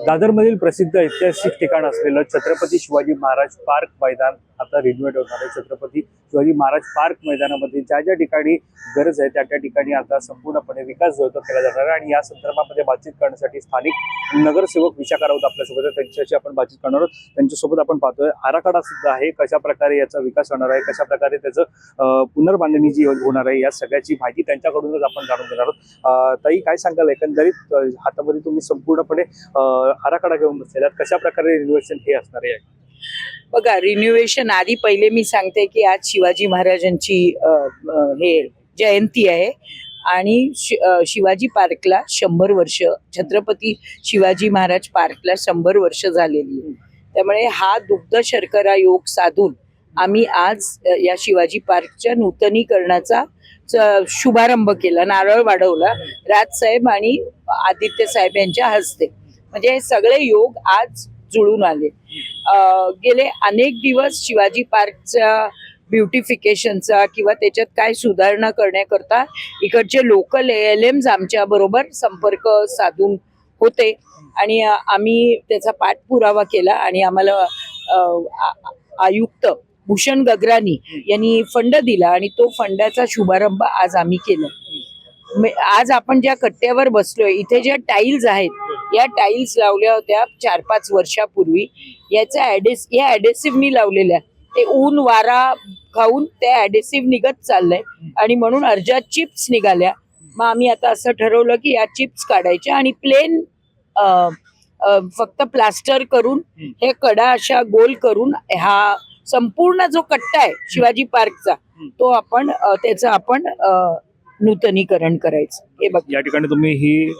दादरमधील प्रसिद्ध ऐतिहासिक ठिकाण असलेलं छत्रपती शिवाजी महाराज पार्क मैदान आता रिनोव्हेट होणार आहे। छत्रपती शिवाजी महाराज पार्क मैदानामध्ये ज्या ज्या ठिकाणी गरज आहे त्या त्या ठिकाणी आता संपूर्णपणे विकास जो केला जाणार आहे आणि या संदर्भामध्ये बातचीत करण्यासाठी स्थानिक नगरसेवक विशाखा राऊत आपल्यासोबत आहे, त्यांच्याशी आपण बातचीत करणार आहोत। त्यांच्यासोबत आपण पाहतोय आराखडा सुद्धा आहे, कशा प्रकारे याचा विकास होणार आहे, कशा प्रकारे त्याचं पुनर्बांधणी जी होणार आहे, या सगळ्याची माहिती त्यांच्याकडूनच आपण जाणून घेणार आहोत। ताई, काय सांगाल, एकंदरीत हातामध्ये तुम्ही संपूर्णपणे आराखडा घेऊन बसलेला, कशा प्रकारे रिनोव्हेशन हे असणार आहे? बघा, रिन्युएशन आधी पहिले मी सांगते की आज शिवाजी महाराजांची हे जयंती आहे आणि शिवाजी पार्कला 100 वर्ष, छत्रपती शिवाजी महाराज पार्कला 100 वर्ष झालेली आहे। त्यामुळे हा दुग्ध शर्करा योग साधून आम्ही आज या शिवाजी पार्कच्या नूतनीकरणाचा शुभारंभ केला, नारळ वाढवला राजसाहेब आणि आदित्य साहेब यांच्या हस्ते। म्हणजे हे सगळे योग आज जुळून आले। गेले अनेक दिवस शिवाजी पार्कच्या ब्युटिफिकेशनचा किंवा त्याच्यात काय सुधारणा करण्याकरता इकडचे लोकल ALMs आमच्या बरोबर संपर्क साधून होते आणि आम्ही त्याचा पाठपुरावा केला आणि आम्हाला आयुक्त भूषण गगरानी यांनी फंड दिला आणि तो फंडाचा शुभारंभ आज आम्ही केला। आज आपण ज्या कट्ट्यावर बसलोय इथे ज्या टाईल्स आहेत, या टाईल्स लावल्या होत्या 4-5 वर्षापूर्वी। या ऍडेसिव्हनी लावलेल्या, ते ऊन वारा खाऊन ते ऍडेसिव्ह निघत चाललंय आणि म्हणून अर्ध्या चिप्स निघाल्या। मग आम्ही आता असं ठरवलं की या चिप्स काढायच्या आणि प्लेन फक्त प्लास्टर करून हे कडा अशा गोल करून हा संपूर्ण जो कट्टा आहे शिवाजी पार्कचा तो आपण त्याचं आपण नूतनीकरण करायचं। हे बघ, या ठिकाणी तुम्ही ही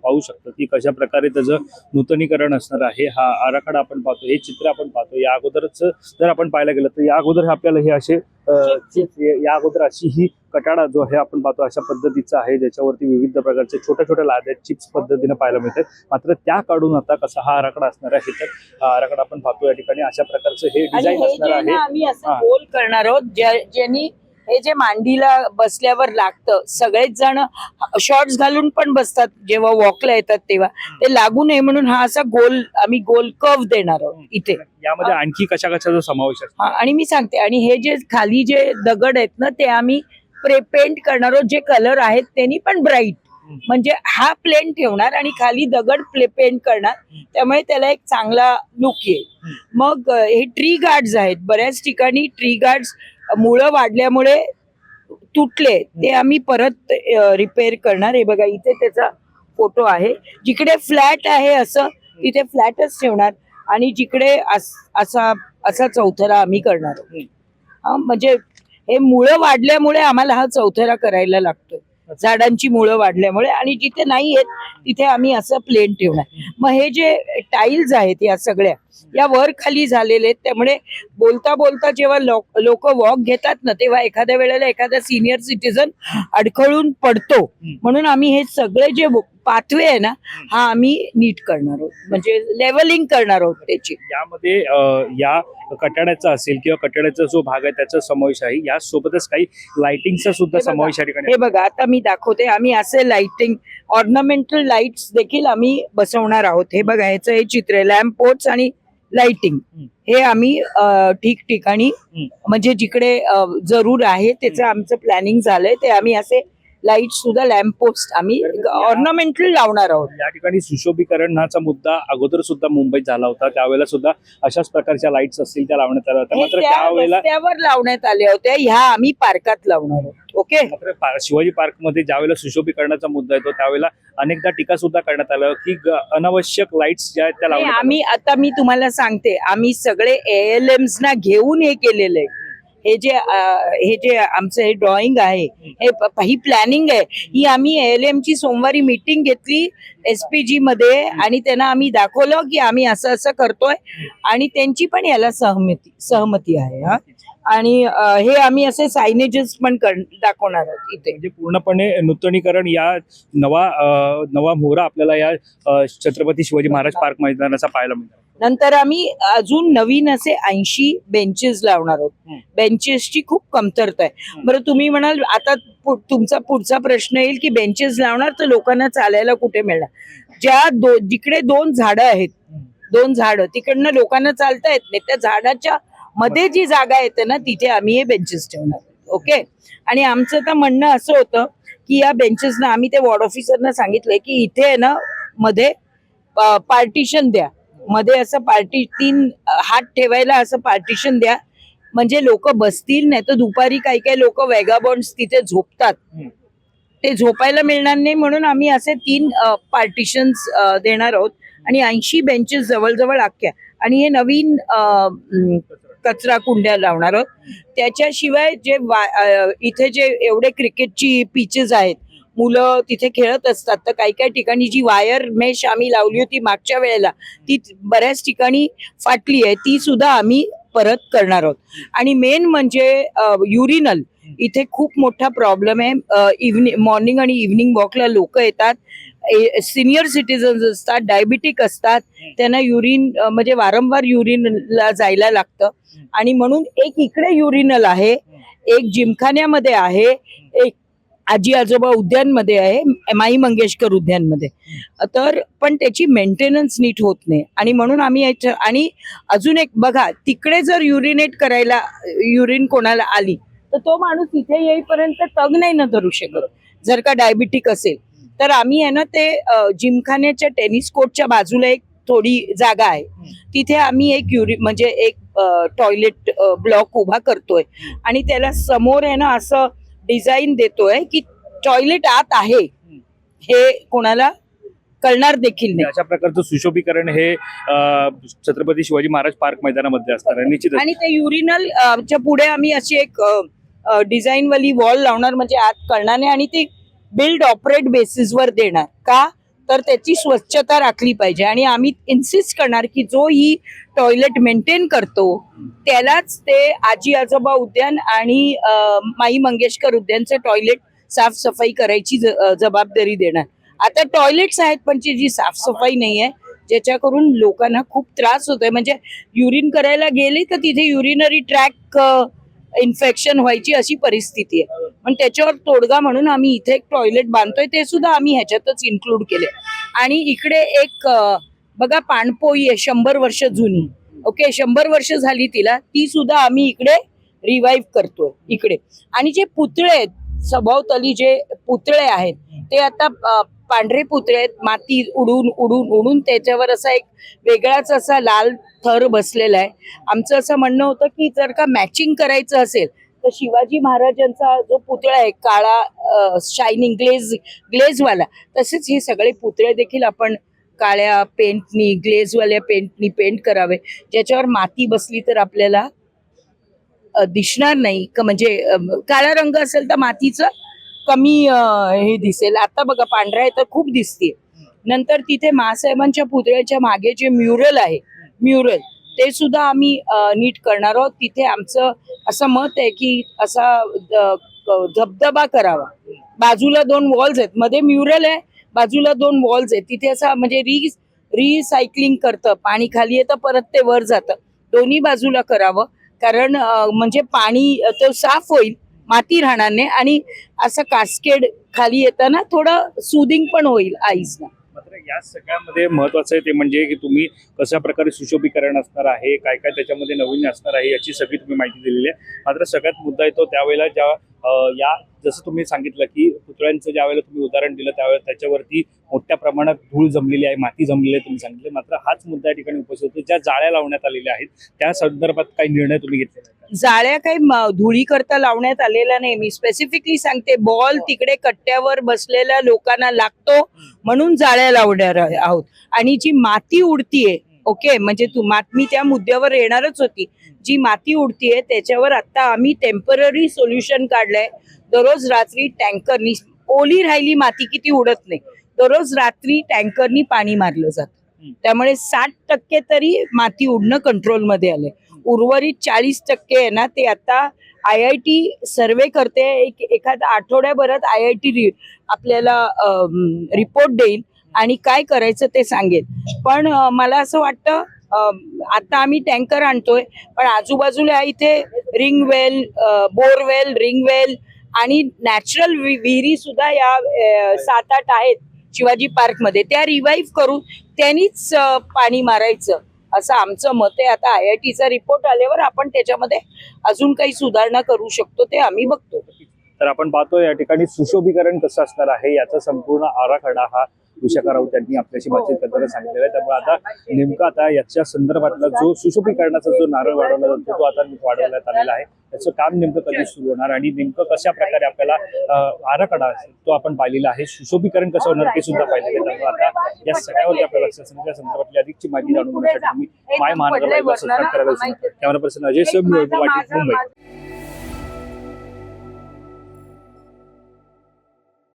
पाहू शकता की कशा प्रकारे त्याचं नूतनीकरण असणार आहे। हा आराखडा आपण पाहतो, हे चित्र आपण पाहतो। या अगोदरच जर आपण पाहायला गेलं तर या अगोदर आपल्याला हे असे या अगोदर अशी ही कटाडा जो आहे आपण पाहतो अशा पद्धतीचा आहे, ज्याच्यावरती विविध प्रकारचे छोट्या छोट्या लाद्या चिप्स पद्धतीने पाहायला मिळतात। मात्र त्या काढून आता कसा हा आराखडा असणार आहे, तर हा आराखडा आपण पाहतो या ठिकाणी अशा प्रकारचं हे डिझाईन असणार आहे। आम्ही असं गोल करणार आहोत ज्यांनी हे जे मांडीला बसल्यावर लागतं, सगळेच जण शॉर्ट्स घालून पण बसतात जेव्हा वॉकला येतात तेव्हा, ते लागू नये म्हणून हा असा आम्ही गोल कर्व देणार आहोत इथे। यामध्ये आणखी कशा कशाचा समावेश आहे आणि मी सांगते, आणि हे जे खाली जे दगड आहेत ना ते आम्ही प्रे पेंट करणार आहोत, जे कलर आहेत त्यांनी पण ब्राईट, म्हणजे हा प्लेन ठेवणार आणि खाली दगड पेंट करणार, त्यामुळे त्याला एक चांगला लुक येईल। मग हे ट्री गार्ड्स आहेत, बऱ्याच ठिकाणी ट्री गार्ड्स मुळं वाढल्यामुळे तुटले, ते आम्ही परत रिपेअर करणार। हे बघा, इथे त्याचा फोटो आहे। जिकडे फ्लॅट आहे असं तिथे फ्लॅटच ठेवणार आणि जिकडे असा चौथरा आम्ही करणार। म्हणजे हे मुळं वाढल्यामुळे आम्हाला हा चौथरा करायला लागतोय, झाडांची मुळं वाढल्यामुळे, आणि जिथे नाही आहेत तिथे आम्ही असं प्लेन ठेवणार। मग हे जे टाईल्स आहेत या सगळ्या या वर खाली झालेले आहेत, त्यामुळे बोलता बोलता जेव्हा लोक वॉक घेतात ना तेव्हा एखाद्या वेळेला एखादा सिनियर सिटीजन अडखळून पडतो, म्हणून आम्ही हे सगळे जे पाथवे आहे ना हा आम्ही नीट करणार आहोत, म्हणजे लेवलिंग करणार आहोत त्याची। यामध्ये या कटाड्याचा असेल किंवा कटाड्याचा जो भाग आहे त्याचा समावेश आहे, यासोबतच काही लाइटिंगचा सुद्धा समावेश या ठिकाणी। हे बघा, आता मी दाखवते, आम्ही असे लाइटिंग ऑर्नामेंटल लाईट्स देखील आम्ही बसवणार आहोत। हे बघा, ह्याचं हे चित्र आहे, लॅम्प पोस्ट आणि लाइटिंग, हे आम्ही ठिकठिकाणी म्हणजे जिकडे जरूर आहे त्याचं आमचं प्लॅनिंग झालंय, ते आम्ही असे लाईट सुद्धा लॅम्प पोस्ट आम्ही ऑर्नामेंटल लावणार आहोत। या ठिकाणी सुशोभीकरणाचा मुद्दा अगोदर सुद्धा मुंबईत झाला होता, त्यावेळेला सुद्धा अशाच प्रकारच्या लाईट्स असतील त्या लावण्यात आल्या होत्या, मात्र त्यावेळेला रस्त्यावर लावण्यात आल्या होत्या, ह्या आम्ही पार्कात लावणार आहोत। ओके, मात्र शिवाजी पार्क मध्ये ज्यावेळेला सुशोभीकरणाचा मुद्दा येतो त्यावेळेला अनेकदा टीका सुद्धा करण्यात आलं की अनावश्यक लाईट्स ज्या आहेत त्या लावण्यात आम्ही आता मी तुम्हाला सांगते, आम्ही सगळे ALMs ना घेऊन हे केलेलं आहे। हे जे आमचं हे ड्रॉइंग आहे, ही प्लॅनिंग आहे, ही आम्ही ALM ची सोमवारी मीटिंग घेतली SPG मध्ये आणि त्यांना आम्ही दाखवलं की आम्ही असं असं करतोय आणि त्यांची पण याला सहमती आहे। हा, आणि हे आम्ही असे सायनेजेस पण दाखवणार आहोत इथे। म्हणजे पूर्णपणे नूतनीकरण या नवा मोहरा आपल्याला या छत्रपती शिवाजी महाराज पार्क मैदानाचा पाहायला मिळतो। नंतर आम्ही अजून नवीन असे 80 बेंचेस लावणार आहोत। बेंचेसची खूप कमतरता आहे। बरं, तुम्ही म्हणाल आता तुमचा पुढचा प्रश्न येईल की बेंचेस लावणार तर लोकांना चालायला कुठे मिळणार? जिकडे 2 झाडं आहेत, 2 झाडं तिकडनं लोकांना चालता येत नाही, त्या झाडाच्या मध्ये जी जागा येते ना तिथे आम्ही हे बेंचेस ठेवणार. ओके. आणि आमचं तर म्हणणं असं होतं की या बेंचेसना आम्ही ते वॉर्ड ऑफिसरना सांगितलंय की इथे आहे ना मध्ये पार्टिशन द्या, मध्ये असं 3 हात ठेवायला असं पार्टिशन द्या, म्हणजे लोक बसतील. नाही तर दुपारी काही काही लोक वेगाबॉन्ड्स तिथे झोपतात, ते झोपायला मिळणार नाही, म्हणून आम्ही असे 3 पार्टिशन्स देणार आहोत. आणि 80 बेंचेस जवळजवळ अख्ख्या, आणि हे नवीन कचरा कुंड्या लावणार आहोत. त्याच्याशिवाय इथे जे एवढे क्रिकेटची पिचेस आहेत, मुलं तिथे खेळत असतात, तर काही काही ठिकाणी जी वायर मेश आम्ही लावली होती मागच्या वेळेला ती बऱ्याच ठिकाणी फाटली आहे, ती सुद्धा आम्ही परत करणार आहोत. आणि मेन म्हणजे युरिनल, इथे खूप मोठा प्रॉब्लेम आहे. मॉर्निंग आणि इव्हनिंग वॉकला लोक येतात, सिनियर सिटीजन्स असतात, डायबिटिक असतात, त्यांना युरिन म्हणजे वारंवार युरिनला जायला लागतं. आणि म्हणून एक इकडे युरिनल आहे, एक जिमखान्यामध्ये आहे, एक आजी आजोबा उद्यानमध्ये आहे, माई मंगेशकर उद्यानमध्ये. तर पण त्याची मेंटेनन्स नीट होत नाही, आणि म्हणून आम्ही आणि अजून एक बघा, तिकडे जर युरिनेट करायला युरिन कोणाला आली तर तो माणूस इथे येईपर्यंत तग नाही ना धरू शकत, जर का डायबिटिक असेल तर. आम्ही आहे ना ते जिमखान्याच्या टेनिस कोर्टच्या बाजूला एक थोडी जागा आहे, तिथे आम्ही एक म्हणजे एक टॉयलेट ब्लॉक उभा करतोय, आणि त्याला समोर आहे ना असं डिझाईन देतोय की टॉयलेट आत आहे, हे कोणाला कळणार देखील नाही. अशा प्रकारचं सुशोभीकरण हे छत्रपती शिवाजी महाराज पार्क मैदानामध्ये असणार आहे निश्चित. आणि ते युरिनल च्या पुढे आम्ही अशी एक डिझाईन वाली वॉल लावणार, म्हणजे आत कळणार नाही, आणि ती बिल्ड ऑपरेट बेसिसवर देणार. का तर त्याची स्वच्छता राखली पाहिजे, आणि आम्ही इन्सिस्ट करणार की जो ही टॉयलेट मेंटेन करतो त्यालाच ते आजी आजोबा उद्यान आणि माई मंगेशकर उद्यानचं टॉयलेट साफसफाई करायची जबाबदारी देणार. आता टॉयलेट्स आहेत पण जी साफसफाई नाही आहे, ज्याच्या करून लोकांना खूप त्रास होतोय. म्हणजे युरिन करायला गेले तर तिथे युरिनरी ट्रॅक इन्फेक्शन व्हायची अशी परिस्थिती आहे. पण त्याच्यावर तोडगा म्हणून आम्ही इथे एक टॉयलेट बांधतोय, ते सुद्धा आम्ही ह्याच्यातच इन्क्लूड केले. आणि इकडे एक बघा पाणपोई आहे 100 वर्ष जुनी. ओके, 100 वर्ष झाली तिला, ती सुद्धा आम्ही इकडे रिवाईव्ह करतोय इकडे. आणि जे पुतळे आहेत सभोवताली, जे पुतळे आहेत ते आता पांढरे पुतळे आहेत, माती उडून उडून उडून त्याच्यावर असा एक वेगळाच असा लाल थर बसलेला आहे. आमचं असं म्हणणं होतं की जर का मॅचिंग करायचं असेल तर शिवाजी महाराजांचा जो पुतळा आहे काळा शायनिंग ग्लेजवाला, तसेच हे सगळे पुतळे देखील आपण काळ्या पेंटनी, ग्लेजवाल्या पेंटनी पेंट करावे, ज्याच्यावर माती बसली तर आपल्याला दिसणार नाही. म्हणजे काळा रंग असेल तर मातीचं कमी हे दिसेल. आता बघा पांढरा आहे तर खूप दिसते. नंतर तिथे महासाहेबांच्या पुतळ्याच्या मागे जे म्युरल आहे, म्युरल ते सुद्धा आम्ही नीट करणार आहोत. तिथे आमचं असं मत आहे की असा धबधबा करावा. बाजूला 2 वॉल्स आहेत, मध्ये म्युरल आहे, बाजूला 2 वॉल्स आहेत, तिथे असं म्हणजे रिसायकलिंग करतं, पाणी खाली येतं परत ते वर जातं, दोन्ही बाजूला करावं. कारण म्हणजे पाणी तो साफ होईल, माती राहणार नाही, आणि असं कास्केड खाली येताना थोडं सुदिंग पण होईल आईसना. मात्र या सगळ्यामध्ये महत्वाचं आहे ते म्हणजे की तुम्ही कशा प्रकारे सुशोभीकरण असणार आहे, काय काय त्याच्यामध्ये नवीन असणार आहे, याची सगळी तुम्ही माहिती दिलेली आहे. मात्र सगळ्यात मुद्दा येतो त्यावेळेला ज्या या जसं तुम्ही सांगितलं की पुतळ्यांचं ज्या वेळेला तुम्ही उदाहरण दिलं त्यावेळेला त्याच्यावरती मोठ्या प्रमाणात धूळ जमलेली आहे, माती जमलेली आहे तुम्ही सांगितले. मात्र हाच मुद्दा या ठिकाणी उपस्थित होतो, ज्या जाळ्या लावण्यात आलेल्या आहेत त्या संदर्भात काही निर्णय तुम्ही घेतले? जाळ्या काही धुळी करता लावण्यात आलेला नाही. मी स्पेसिफिकली सांगते, बॉल तिकडे कट्ट्यावर बसलेल्या लोकांना लागतो म्हणून जाळ्या लावणार आहोत. आणि जी माती उडतीये, ओके, म्हणजे मी त्या मुद्द्यावर येणारच होती, जी माती उडतीये त्याच्यावर आता आम्ही टेम्पररी सोल्युशन काढलंय. दररोज रात्री टँकरनी, ओली राहिली माती किती उडत नाही, दररोज रात्री टँकरनी पाणी मारलं जातं, त्यामुळे 60% तरी माती उडणं कंट्रोलमध्ये आलंय. उर्वरित 40% आहे ना ते आता IIT सर्वे करते. एखाद्या आठवड्याभरात IIT आपल्याला रिपोर्ट देईल आणि काय करायचं ते सांगेल. पण मला असं वाटतं आता आम्ही टँकर आणतोय, पण आजूबाजूला इथे रिंगवेल, बोरवेल, रिंगवेल आणि नॅचरल विहिरी सुद्धा या 7-8 आहेत शिवाजी पार्क मध्ये त्या रिवाईव्ह करून त्यांनीच पाणी मारायचं असं आमचं मत आहे. आता IITचा रिपोर्ट आल्यावर आपण त्याच्यामध्ये अजून काही सुधारणा करू शकतो ते आम्ही बघतो. तर आपण पाहतो या ठिकाणी सुशोभीकरण कसं असणार आहे याचा संपूर्ण आराखडा हा विशाखा राऊत यांनी आपल्याशी बातचीत करताना सांगितलेला आहे. त्यामुळे आता नेमका आता याच्या संदर्भातला जो सुशोभीकरणाचा जो नारळ वाढवला जातो तो आता वाढवण्यात आलेला आहे. त्याचं काम नेमकं कधी सुरू होणार आणि नेमकं कशा प्रकारे आपल्याला आराखडा असेल तो आपण पाहिलेला आहे. सुशोभीकरण कसं होणार ते सुद्धा पाहिलेलं आहे. त्यामुळे आता या सगळ्यावरती आपल्याला लक्ष असणं त्या संदर्भातली अधिकची माहिती जाणून घेण्यासाठी तुम्ही माय महानगरपालिका सबस्क्राईब करायला विसरू नका. Camera person Ajay sir, Mumbai.